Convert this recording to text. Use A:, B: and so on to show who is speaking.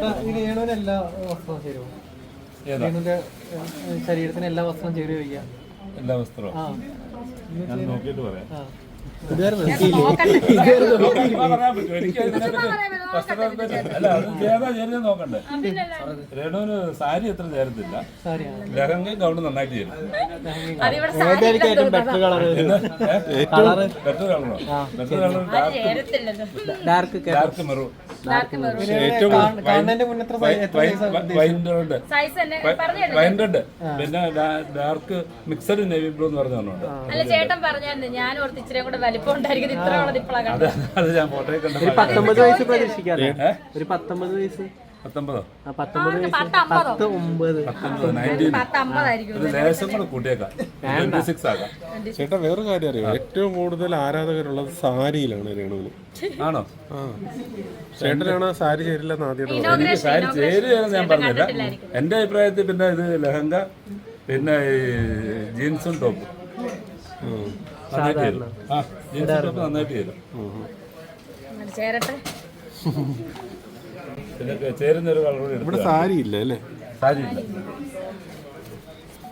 A: എല്ലാ വസ്ത്രവും ചേരുവോ? ശരീരത്തിന് എല്ലാ വസ്ത്രവും ചേരുവോ ചോദിക്കാം.
B: എല്ലാ വസ്ത്രവും ഞാൻ നോക്കിയിട്ട് പറയാം.
A: പറയാൻ
B: പറ്റും എനിക്ക് അല്ല അത് ചേരാ ചേരുന്ന നോക്കണ്ടേ. രേണുവിന് സാരി എത്ര ചേരത്തില്ല, ലഹങ്ക ഗൗണ് നന്നായിട്ട് ചേരും.
A: ബെറ്റർ കളറോ?
B: Better colour dark maroon, wine red, പിന്നെ ഡാർക്ക് മിക്സഡ് നേവി ബ്ലൂ എന്ന് പറഞ്ഞുണ്ട്.
C: അല്ല ചേട്ടൻ പറഞ്ഞു ഞാൻ ഓർത്ത് ഇച്ചിരി കൂടെ വലിപ്പം ഉണ്ടായിരിക്കും ഇത്ര
B: അത് ഞാൻ ഫോട്ടോയിൽ കണ്ട.
A: 19 വയസ്സ് പ്രതീക്ഷിക്കാതെ. ഒരു 19 വയസ്സ്.
B: 19 ലേശം കൂടെ കൂട്ടിയേക്കാം, 26 ആക്കാം.
D: ചേട്ടാ വേറൊരു കാര്യം അറിയോ, ഏറ്റവും കൂടുതൽ ആരാധകരുള്ളത് സാരിയിലാണ് രേണുവിന്.
B: ആണോ?
D: ചേട്ടനാണ് സാരി ചേരില്ലെന്ന് ആദ്യം.
B: എനിക്ക് സാരി ചേരുകയെന്ന് ഞാൻ പറഞ്ഞില്ല. എന്റെ അഭിപ്രായത്തിൽ പിന്നെ ഇത് ലഹങ്ക, പിന്നെ ജീൻസും ടോപ്പും നന്നായിട്ട് ചേരും. ജീൻസും ടോപ്പ് നന്നായിട്ട് ചേരും.
C: ചേരട്ടെ.
B: പിന്നെ ചേരുന്നൊരു കളർ
D: ഇവിടെ സാരി ഇല്ല അല്ലേ?
B: സാരി ഇല്ല.